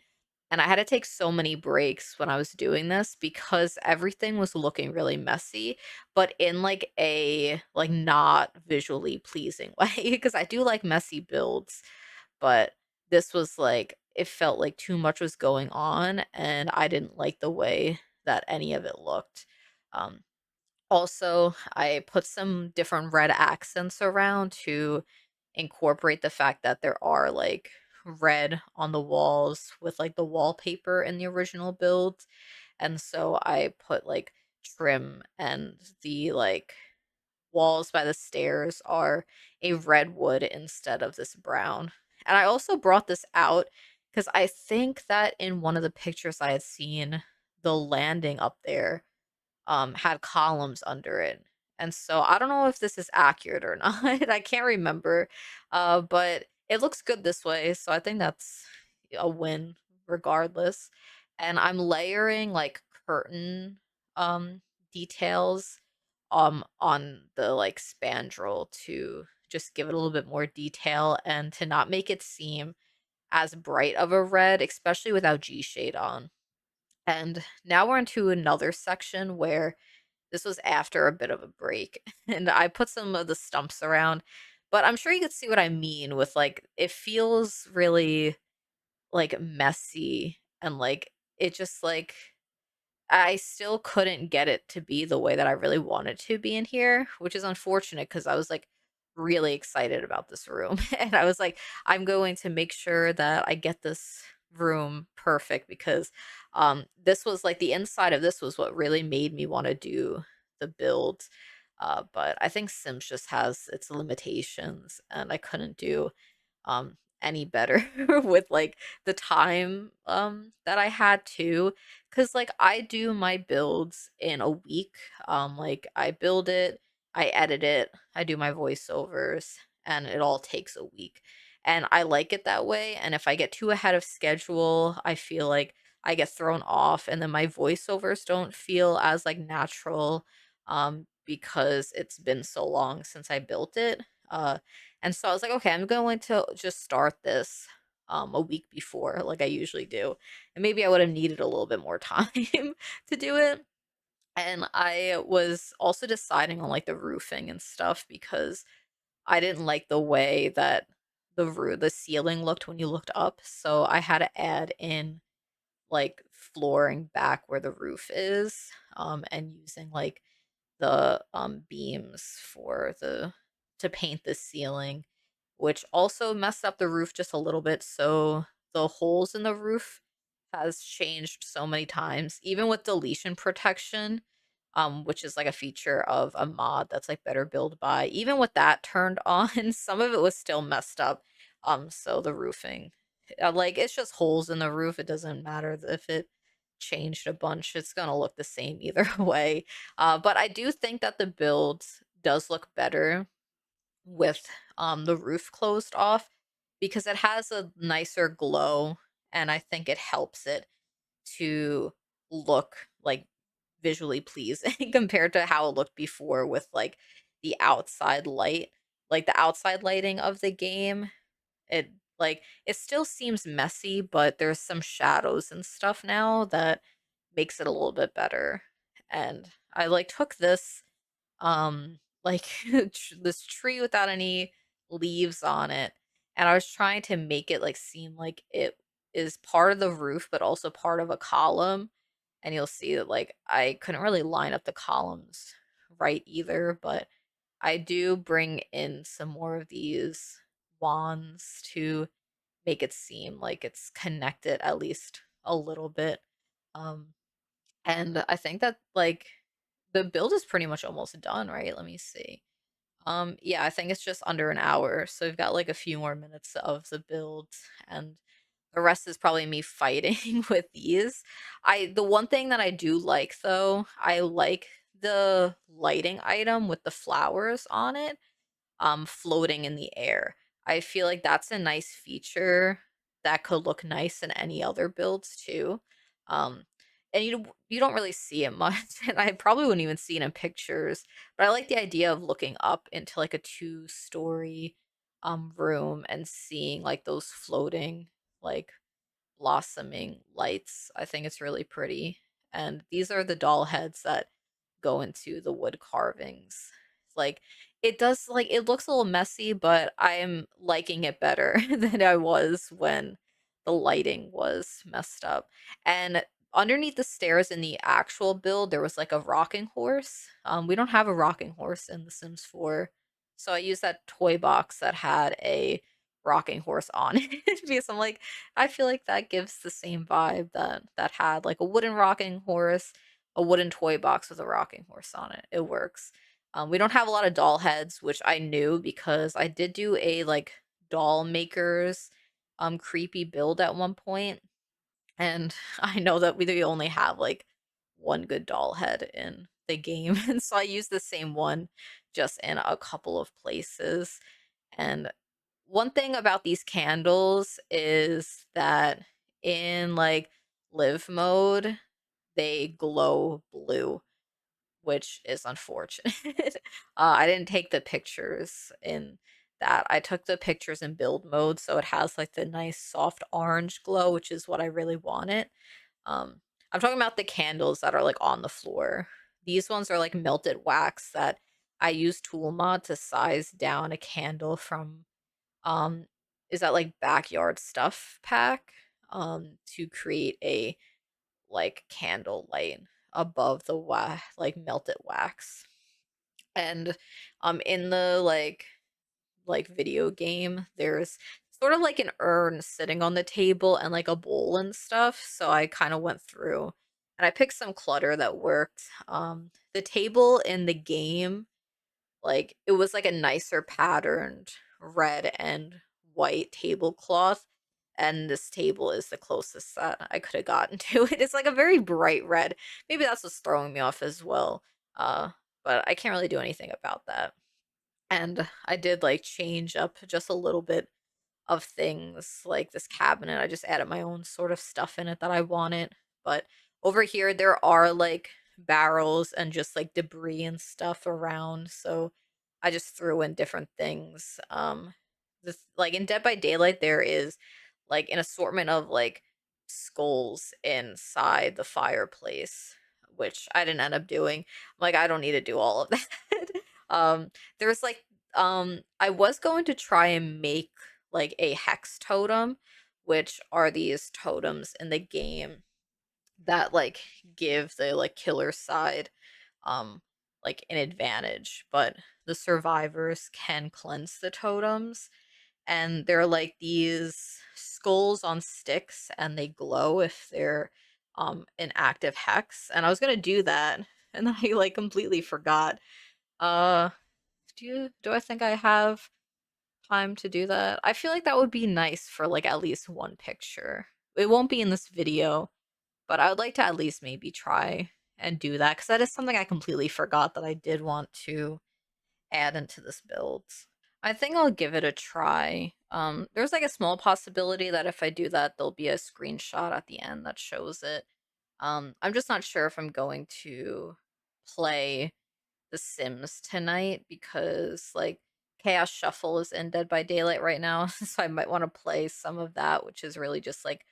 and I had to take so many breaks when I was doing this because everything was looking really messy, but in like a like not visually pleasing way because I do like messy builds, but this was like it felt like too much was going on and I didn't like the way that any of it looked. Um Also, I put some different red accents around to incorporate the fact that there are like red on the walls with like the wallpaper in the original build. And so I put like trim, and the like walls by the stairs are a red wood instead of this brown. And I also brought this out because I think that in one of the pictures I had seen, the landing up there had columns under it. And so I don't know if this is accurate or not. I can't remember. But it looks good this way, so I think that's a win regardless. And I'm layering like curtain um details on the like spandrel to just give it a little bit more detail and to not make it seem as bright of a red, especially without G shade on. And now we're into another section where this was after a bit of a break, and I put some of the stumps around, but I'm sure you could see what I mean with, like, it feels really, like, messy, and, like, it just, like I still couldn't get it to be the way that I really wanted to be in here, which is unfortunate because I was, like, really excited about this room, and I was like, "I'm going to make sure that I get this room perfect," because, this was like, the inside of this was what really made me wanna do the build, but I think Sims just has its limitations, and I couldn't do any better with like the time that I had to, cuz like I do my builds in a week. Like I build it, I edit it, I do my voiceovers, and it all takes a week. And I like it that way, and if I get too ahead of schedule, I feel like I get thrown off, and then my voiceovers don't feel as like natural because it's been so long since I built it. And so I was like, okay, I'm going to just start this a week before, like I usually do. And maybe I would have needed a little bit more time to do it. And I was also deciding on like the roofing and stuff because I didn't like the way that the ceiling looked when you looked up. So I had to add in like flooring back where the roof is, and using like the beams for the to paint the ceiling, which also messed up the roof just a little bit. So the holes in the roof has changed so many times, even with deletion protection, which is like a feature of a mod that's like better build by. Even with that turned on, some of it was still messed up. So the roofing, like it's just holes in the roof. It doesn't matter if it changed a bunch. It's gonna look the same either way. But I do think that the build does look better with the roof closed off because it has a nicer glow, and I think it helps it to look like visually pleasing compared to how it looked before with like the outside light. like the outside lighting of the game. It like it still seems messy, but there's some shadows and stuff now that makes it a little bit better. And I like took this like this tree without any leaves on it, and I was trying to make it like seem like it is part of the roof but also part of a column. And you'll see that like I couldn't really line up the columns right either, but I do bring in some more of these wands to make it seem like it's connected at least a little bit. Um, and I think that like the build is pretty much almost done, right? Let me see. Yeah, I think it's just under an hour, so we've got like a few more minutes of the build, and the rest is probably me fighting with these. The one thing that I do like though, I like the lighting item with the flowers on it floating in the air. I feel like that's a nice feature that could look nice in any other builds too. Um, and you don't really see it much, and I probably wouldn't even see it in pictures. But I like the idea of looking up into like a two-story room and seeing like those floating like blossoming lights. I think it's really pretty. And these are the doll heads that go into the wood carvings. Like it does like it looks a little messy, but I'm liking it better than I was when the lighting was messed up. And underneath the stairs in the actual build, there was like a rocking horse. We don't have a rocking horse in The Sims 4. So I used that toy box that had a rocking horse on it because I'm like, I feel like that gives the same vibe that had like a wooden rocking horse, a wooden toy box with a rocking horse on it. It works. We don't have a lot of doll heads, which I knew because I did do a like doll makers creepy build at one point, and I know that we only have like one good doll head in the game, and so I used the same one just in a couple of places. And one thing about these candles is that in like live mode, they glow blue, which is unfortunate. I didn't take the pictures in that. I took the pictures in build mode, so it has like the nice soft orange glow, which is what I really wanted. Um, I'm talking about the candles that are like on the floor. These ones are like melted wax that I use tool mod to size down a candle from um is that like backyard stuff pack to create a like candle light above the like melted wax. And in the like video game there's sort of like an urn sitting on the table and like a bowl and stuff, so I kind of went through and I picked some clutter that worked. The table in the game, like it was like a nicer patterned red and white tablecloth, and this table is the closest that I could have gotten to it. It's like a very bright red. Maybe that's what's throwing me off as well. Uh, but I can't really do anything about that. And I did like change up just a little bit of things like this cabinet. I just added my own sort of stuff in it that I wanted. But over here, there are like barrels and just like debris and stuff around. So I just threw in different things. This like in Dead by Daylight, there is like an assortment of like skulls inside the fireplace, which I didn't end up doing. Like I don't need to do all of that. There's like I was going to try and make like a hex totem, which are these totems in the game that like give the like killer side um like an advantage, but the survivors can cleanse the totems, and they're like these skulls on sticks and they glow if they're an active hex. And I was gonna do that and then I like completely forgot. uh do I think I have time to do that? I feel like that would be nice for like at least one picture. It won't be in this video, but I would like to at least maybe try and do that because that is something I completely forgot that I did want to add into this build. I think I'll give it a try. There's like a small possibility that if I do that, there'll be a screenshot at the end that shows it. I'm just not sure if I'm going to play The Sims tonight because like Chaos Shuffle is in Dead by Daylight right now, so I might want to play some of that, which is really just like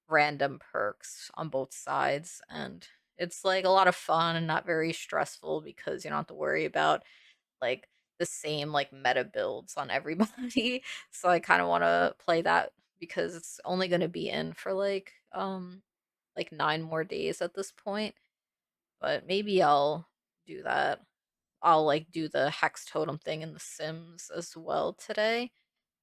random perks on both sides. And it's like a lot of fun and not very stressful because you don't have to worry about like the same like meta builds on everybody. So I kind of want to play that because it's only going to be in for like 9 more days at this point, but maybe I'll do that. I'll like do the hex totem thing in The Sims as well today.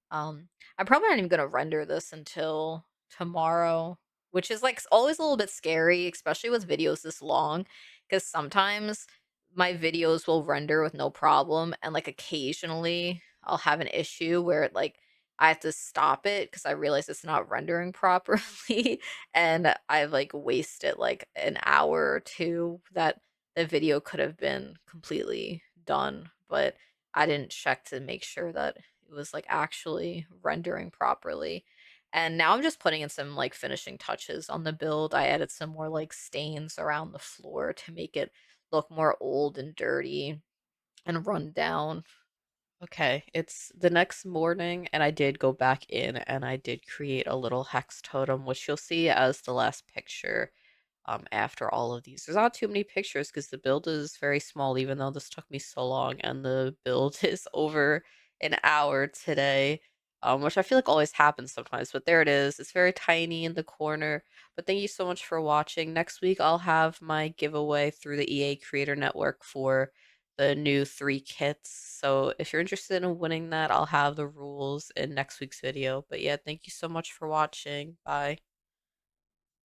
I'm probably not even gonna render this until tomorrow, which is like always a little bit scary, especially with videos this long, because sometimes my videos will render with no problem, and like occasionally I'll have an issue where like I have to stop it because I realize it's not rendering properly, and I've like wasted like an hour or two that the video could have been completely done, but I didn't check to make sure that it was like actually rendering properly. And now I'm just putting in some like finishing touches on the build. I added some more like stains around the floor to make it look more old and dirty and run down. Okay, it's the next morning, and I did go back in and I did create a little hex totem, which you'll see as the last picture after all of these. There's not too many pictures because the build is very small, even though this took me so long, and the build is over an hour today, which I feel like always happens sometimes. But there it is. It's very tiny in the corner. But thank you so much for watching. Next week, I'll have my giveaway through the EA Creator Network for the new 3 kits. So if you're interested in winning that, I'll have the rules in next week's video. But yeah, thank you so much for watching. Bye.